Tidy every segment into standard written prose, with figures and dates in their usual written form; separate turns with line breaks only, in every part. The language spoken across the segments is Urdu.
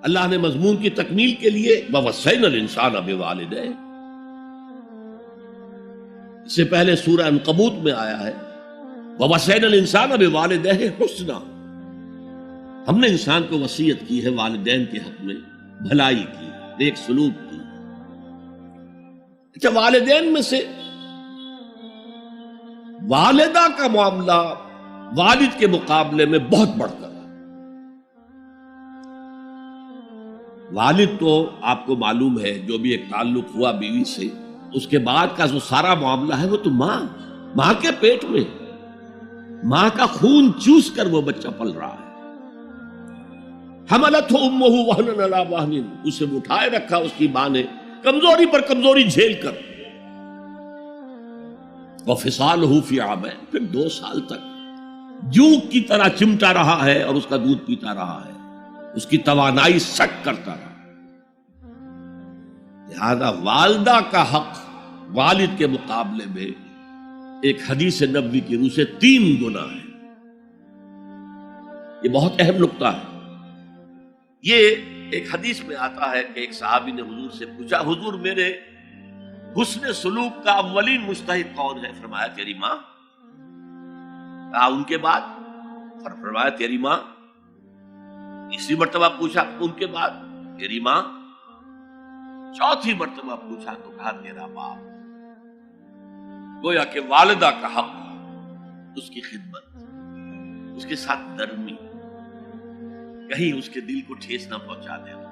اللہ نے مضمون کی تکمیل کے لیے وَوَصَّيْنَا الْإِنسَانَ بِوَالِدَيْهِ، اس سے پہلے سورہ عنکبوت میں آیا ہے وَوَصَّيْنَا الْإِنسَانَ بِوَالِدَيْهِ حُسْنًا، ہم نے انسان کو وصیت کی ہے والدین کے حق میں بھلائی کی، نیک سلوک کی۔ اچھا، والدین میں سے والدہ کا معاملہ والد کے مقابلے میں بہت بڑھ کر ہے۔ والد تو آپ کو معلوم ہے جو بھی ایک تعلق ہوا بیوی سے، اس کے بعد کا جو سارا معاملہ ہے وہ تو ماں کے پیٹ میں، ماں کا خون چوس کر وہ بچہ پل رہا ہے۔ حملتہ امہ وہنا علی وہن، اسے اٹھائے رکھا اس کی ماں نے کمزوری پر کمزوری جھیل کر، وفصالہ فی عامین، پھر 2 سال تک جوک کی طرح چمٹا رہا ہے اور اس کا دودھ پیتا رہا ہے، اس کی توانائی سٹ کرتا رہا۔ لہذا والدہ کا حق والد کے مقابلے میں ایک حدیث نبوی کی روح سے 3 گنا ہے۔ یہ بہت اہم نقطہ ہے۔ یہ ایک حدیث میں آتا ہے کہ ایک صحابی نے حضور سے پوچھا، حضور میرے حسن سلوک کا اولین مستحق کون ہے؟ فرمایا تیری ماں۔ کہا ان کے بعد؟ فرمایا تیری ماں۔ تیسری مرتبہ پوچھا ان کے بعد؟ تیری ماں۔ چوتھی مرتبہ پوچھا تو کہا تیرا باپ۔ گویا کہ والدہ کا حق، اس کی خدمت، اس کے ساتھ نرمی، کہیں اس کے دل کو ٹھیس نہ پہنچا دینا،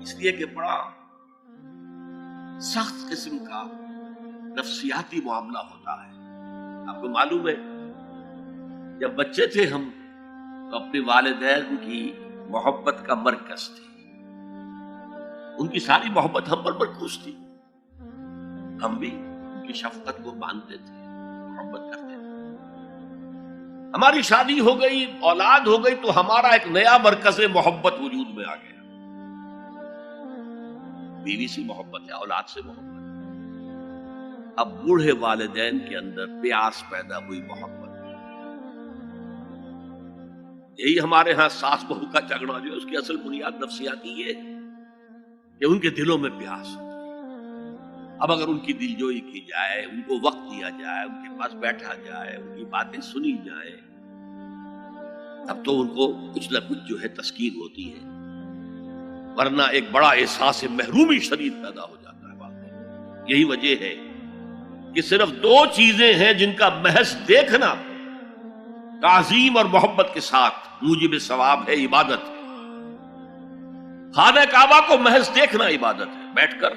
اس لیے کہ بڑا سخت قسم کا نفسیاتی معاملہ ہوتا ہے۔ آپ کو معلوم ہے جب بچے تھے ہم تو اپنے والدین کی محبت کا مرکز تھے، ان کی ساری محبت ہم پر مرکوز تھی، ہم بھی ان کی شفقت کو مانتے تھے، محبت کرتے تھے۔ ہماری شادی ہو گئی، اولاد ہو گئی تو ہمارا ایک نیا مرکز محبت وجود میں آ گیا، بیوی سے محبت ہے، اولاد سے محبت ہے۔ اب بوڑھے والدین کے اندر پیاس پیدا ہوئی محبت، یہی ہمارے ہاں ساس بہو کا جھگڑا جو ہے اس کی اصل بنیاد نفسیاتی ہے کہ ان کے دلوں میں پیاس ہے۔ اب اگر ان کی دلجوئی کی جائے، ان کو وقت دیا جائے، ان کے پاس بیٹھا جائے، ان کی باتیں سنی جائیں، اب تو ان کو کچھ نہ کچھ جو ہے تسکین ہوتی ہے، ورنہ ایک بڑا احساس محرومی شدید پیدا ہو جاتا ہے واقعی۔ یہی وجہ ہے کہ صرف 2 چیزیں ہیں جن کا محض دیکھنا تعظیم اور محبت کے ساتھ موجب ثواب ہے، عبادت ہے۔ خانہ کعبہ کو محض دیکھنا عبادت ہے، بیٹھ کر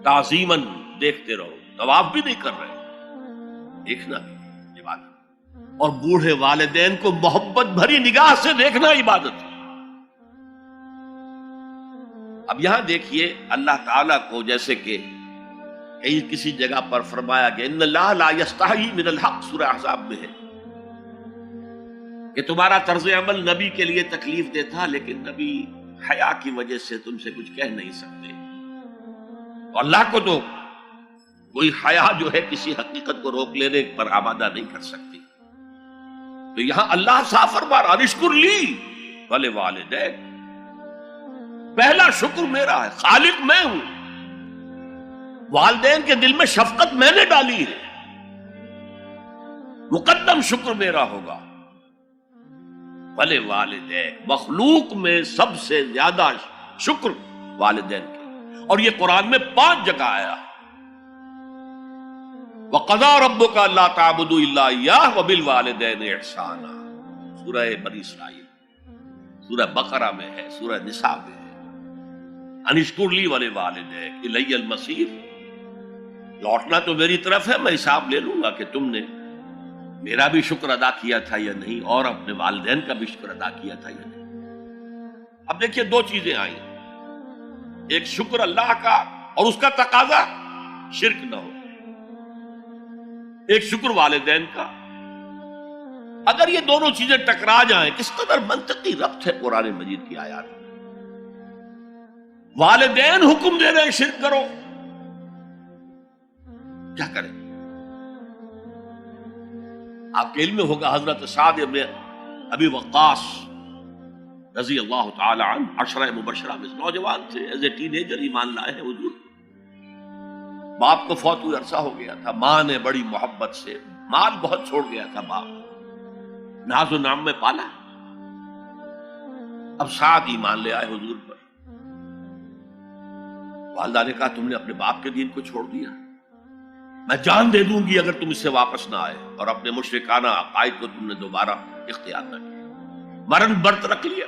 تعظیماً دیکھتے رہو، طواف بھی نہیں کر رہے، دیکھنا بھی عبادت، اور بوڑھے والدین کو محبت بھری نگاہ سے دیکھنا عبادت ہے۔ اب یہاں دیکھیے اللہ تعالیٰ کو جیسے کہ کہیں کسی جگہ پر فرمایا گیا ان اللہ لا یستحی من الحق، سورہ احزاب میں ہے کہ تمہارا طرز عمل نبی کے لیے تکلیف دہ تھا، لیکن نبی حیا کی وجہ سے تم سے کچھ کہہ نہیں سکتے۔ تو اللہ کو تو کوئی حیا جو ہے کسی حقیقت کو روک لینے پر آمادہ نہیں کر سکتی۔ تو یہاں اللہ صاف فرما رہا اشکر لی ولوالدیک، پہلا شکر میرا ہے، خالق میں ہوں، والدین کے دل میں شفقت میں نے ڈالی ہے، مقدم شکر میرا ہوگا۔ ولوالدیک، مخلوق میں سب سے زیادہ شکر والدین کے، اور یہ قرآن میں 5 جگہ آیا ہے۔ وَقَضَىٰ رَبُّكَ أَلَّا تَعْبُدُوا إِلَّا إِيَّاهُ وَبِالْوَالِدَيْنِ إِحْسَانًا، سورہ بنی اسرائیل، سورہ بقرہ میں ہے، سورہ نساء میں ہے، ان اشکر لی ولوالدیک الی المصیر، لوٹنا تو میری طرف ہے، میں حساب لے لوں گا کہ تم نے میرا بھی شکر ادا کیا تھا یا نہیں، اور اپنے والدین کا بھی شکر ادا کیا تھا یا نہیں۔ اب دیکھیے 2 چیزیں آئیں، ایک شکر اللہ کا اور اس کا تقاضا شرک نہ ہو، ایک شکر والدین کا۔ اگر یہ دونوں چیزیں ٹکرا جائیں، کس قدر منطقی ربط ہے قرآن مجید کی آیات میں۔ والدین حکم دے رہے ہیں شرک کرو، کیا کریں؟ آپ کے علم میں ہوگا حضرت سعد ابن ابی وقاص رضی اللہ تعالی عنہ عشرہ مبشرہ میں نوجوان تھے، ایز اے ٹین ایجر ایمان لائے ہیں حضور۔ باپ کو فوت ہوئے عرصہ ہو گیا تھا، ماں نے بڑی محبت سے، مال بہت چھوڑ گیا تھا باپ، ناز و نام میں پالا۔ اب سعد ایمان لے آئے حضور پر۔ والدہ نے کہا تم نے اپنے باپ کے دین کو چھوڑ دیا، میں جان دے دوں گی اگر تم اس سے واپس نہ آئے، اور اپنے مشرکانہ عقائد کو تم نے دوبارہ اختیار نہ کیا، مرن برت رکھ لیا۔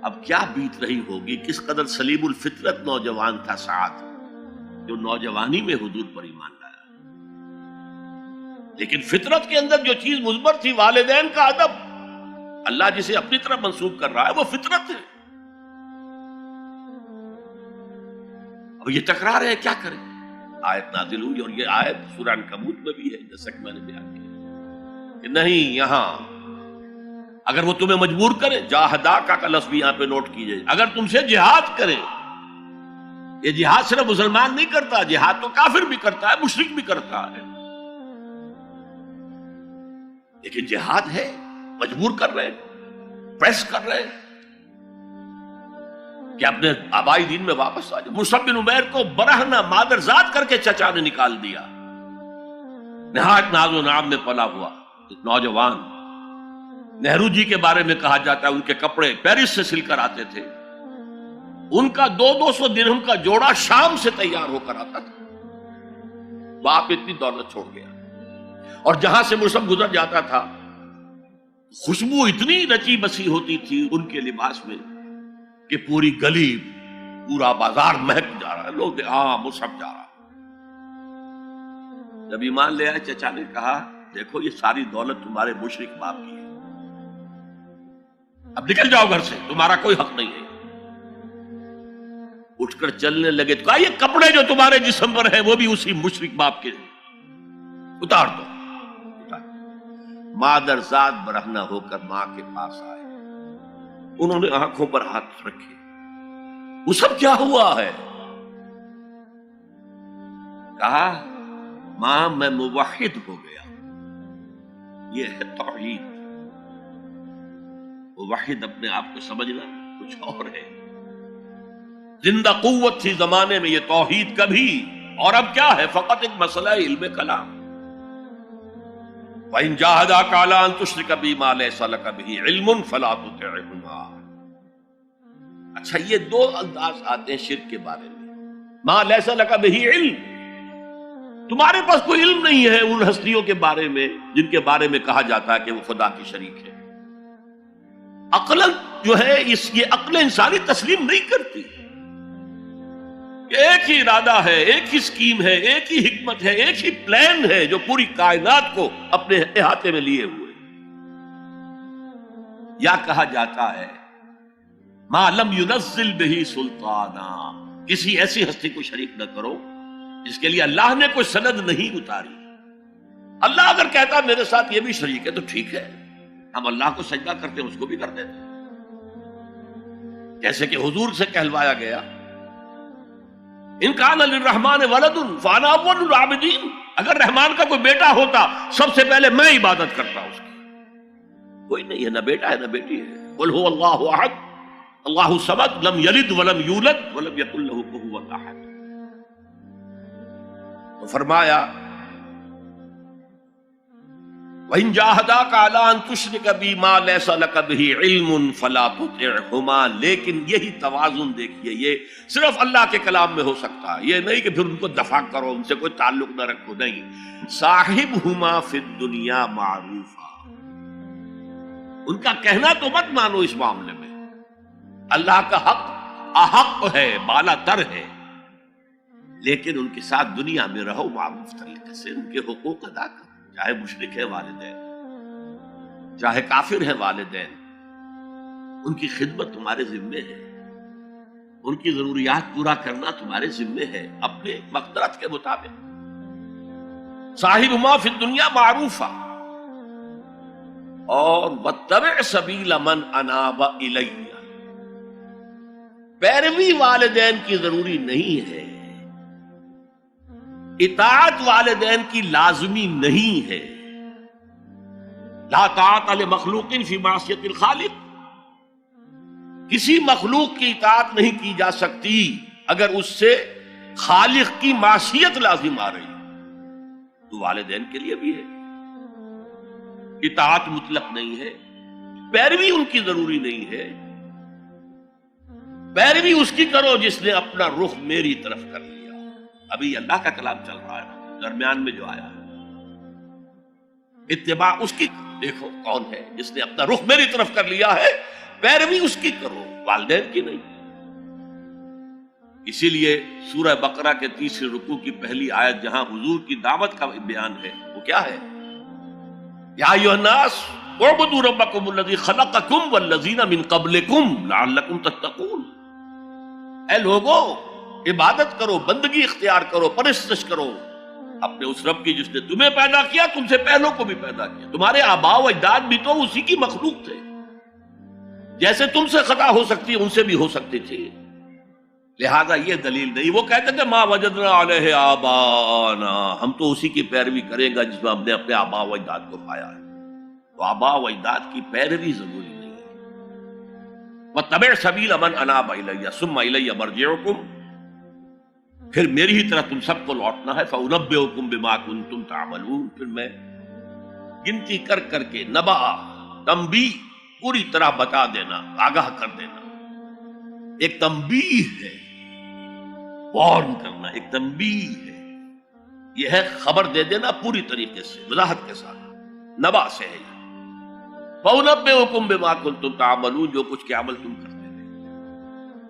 اب کیا بیت رہی ہوگی، کس قدر سلیم الفطرت نوجوان تھا سعد، جو نوجوانی میں حضور پر ایمان لایا۔ لیکن فطرت کے اندر جو چیز مثبت تھی، والدین کا ادب، اللہ جسے اپنی طرف منسوب کر رہا ہے وہ فطرت ہے۔ اب یہ ٹکرا رہے ہیں، کیا کریں؟ آیت نازل ہوئی، اور یہ آیت سورہ عنکبوت میں بھی ہے، جیسا کہ میں نے بیان کیا کہ نہیں، یہاں اگر وہ تمہیں مجبور کرے، جاہدا کا لفظ بھی یہاں پہ نوٹ کیجئے، اگر تم سے جہاد کرے، یہ جہاد صرف مسلمان نہیں کرتا، جہاد تو کافر بھی کرتا ہے، مشرک بھی کرتا ہے، لیکن جہاد ہے، مجبور کر رہے ہیں، پریس کر رہے ہیں کہ اپنے آبائی دین میں واپس آ جائے۔ مصعب بن عمیر کو برہنہ مادرزاد کر کے چچا نے نکال دیا، نہایت ناز و نام میں پلا ہوا ایک نوجوان۔ نہرو جی کے بارے میں کہا جاتا ہے ان کے کپڑے پیرس سے سل کر آتے تھے، ان کا 200 درہم کا جوڑا شام سے تیار ہو کر آتا تھا۔ باپ اتنی دولت چھوڑ گیا، اور جہاں سے مصعب گزر جاتا تھا خوشبو اتنی رچی بسی ہوتی تھی ان کے لباس میں کہ پوری گلی، پورا بازار مہک جا رہا ہے، لوگ ہاں مصعب جا رہا۔ جب ایمان لے آئے، چچا نے کہا دیکھو یہ ساری دولت تمہارے مشرک باپ کی ہے، اب نکل جاؤ گھر سے، تمہارا کوئی حق نہیں ہے۔ اٹھ کر چلنے لگے تو کہا یہ کپڑے جو تمہارے جسم پر ہیں وہ بھی اسی مشرک باپ کے، اتار دو۔ مادرزاد برہنہ ہو کر ماں کے پاس آئے، انہوں نے آنکھوں پر ہاتھ رکھے، وہ سب کیا ہوا ہے؟ کہا ماں میں موحد ہو گیا، یہ ہے توحید۔ موحد اپنے آپ کو سمجھنا کچھ اور ہے، زندہ قوت تھی زمانے میں یہ توحید کبھی، اور اب کیا ہے؟ فقط ایک مسئلہ علم کلام۔ وَإِن جَاهَدَاكَ عَلَىٰ أَن تُشْرِكَ بِي مَا لَيْسَ لَكَ بِهِ عِلْمٌ فَلَا تُطِعْهُمَا۔ اچھا یہ دو انداز آتے ہیں شرک کے بارے میں، مَا لَيْسَ لَكَ بِهِ علم، تمہارے پاس کوئی علم نہیں ہے ان ہستیوں کے بارے میں جن کے بارے میں کہا جاتا ہے کہ وہ خدا کی شریک ہے۔ عقل جو ہے یہ عقل انسانی تسلیم نہیں کرتی، ایک ہی ارادہ ہے، ایک ہی اسکیم ہے، ایک ہی حکمت ہے، ایک ہی پلان ہے جو پوری کائنات کو اپنے احاطے میں لیے ہوئے۔ یا کہا جاتا ہے ما لم ينزل به سلطانا، کسی ایسی ہستی کو شریک نہ کرو جس کے لیے اللہ نے کوئی سند نہیں اتاری۔ اللہ اگر کہتا میرے ساتھ یہ بھی شریک ہے تو ٹھیک ہے، ہم اللہ کو سجدہ کرتے ہیں، اس کو بھی کر دیتے ہیں۔ جیسے کہ حضور سے کہلوایا گیا ان کان للرحمن ولد فانا اول العابدین، اگر رحمان کا کوئی بیٹا ہوتا سب سے پہلے میں عبادت کرتا اس کی۔ کوئی نہیں ہے، نہ بیٹا ہے نہ بیٹی ہے۔ قل هو اللہ احد اللہ الصمد لم یلد ولم یولد ولم یکن له کفوا احد۔ تو فرمایا وَإِن جَاهَدَاكَ عَلَىٰ أَن تُشْرِكَ بِي مَا لَيْسَ لَكَ بِهِ عِلْمٌ فَلَا تُطِعْهُمَا۔ لیکن یہی توازن دیکھیے، یہ صرف اللہ کے کلام میں ہو سکتا ہے، یہ نہیں کہ پھر ان کو دفاع کرو، ان سے کوئی تعلق نہ رکھو، نہیں۔ صاحبهما فی الدنیا معروفا، ان کا کہنا تو مت مانو اس معاملے میں، اللہ کا حق احق ہے، بالا تر ہے، لیکن ان کے ساتھ دنیا میں رہو معروف طریقے سے، ان کے حقوق ادا کرو، چاہے مشرک ہے والدین، چاہے کافر ہے والدین، ان کی خدمت تمہارے ذمے ہے، ان کی ضروریات پورا کرنا تمہارے ذمے ہے اپنے مقدرت کے مطابق۔ صاحبہما فی الدنیا معروفا، اور واتبع سبیل من اناب الی، پیروی والدین کی ضروری نہیں ہے، اطاعت والدین کی لازمی نہیں ہے۔ لا طاعت لمخلوق فی معصیت الخالق، کسی مخلوق کی اطاعت نہیں کی جا سکتی اگر اس سے خالق کی معصیت لازم آ رہی، تو والدین کے لیے بھی ہے، اطاعت مطلق نہیں ہے، پیروی ان کی ضروری نہیں ہے، پیروی اس کی کرو جس نے اپنا رخ میری طرف کر لیا۔ ابھی اللہ کا کلام چل رہا ہے درمیان میں جو آیا ہے، اتباع اس کی، دیکھو کون ہے جس نے اپنا رخ میری طرف کر لیا ہے، پیروی اس کی کرو، والدین کی نہیں۔ اسی لیے سورہ بقرہ کے تیسرے رکوع کی پہلی آیت جہاں حضور کی دعوت کا بیان ہے، وہ کیا ہے؟ یا ایھا الناس اعبدوا ربکم الذی خلقکم والذین من قبلکم لعلکم تتقون۔ اے لوگو، عبادت کرو، بندگی اختیار کرو، پرستش کرو اپنے اس رب کی جس نے تمہیں پیدا کیا، تم سے پہلوں کو بھی پیدا کیا۔ تمہارے آباء و اجداد بھی تو اسی کی مخلوق تھے، جیسے تم سے خطا ہو سکتی ان سے بھی ہو سکتی تھی، لہذا یہ دلیل نہیں۔ وہ کہتے تھے ما وجدنا علیہ آباءنا، ہم تو اسی کی پیروی کریں گا جس میں ہم نے اپنے آباء و اجداد کو پایا ہے۔ تو آباء و اجداد کی پیروی ضروری نہیں ہے۔ واتبع سبیل من اناب الی ثم الی مرجعکم، پھر میری ہی طرح تم سب کو لوٹنا ہے۔ فانبئکم بما کنتم تعملون، پھر میں گنتی کر کر کے نبا، تنبیہ، پوری طرح بتا دینا، آگاہ کر دینا۔ ایک تنبیہ ہے، وارن کرنا، ایک تنبیہ ہے، یہ ہے خبر دے دینا پوری طریقے سے، وضاحت کے ساتھ، نبا سے ہے۔ فَأُنَبِّئُكُم بِمَا كُنتُمْ تَعْمَلُونَ، جو کچھ کے عمل تم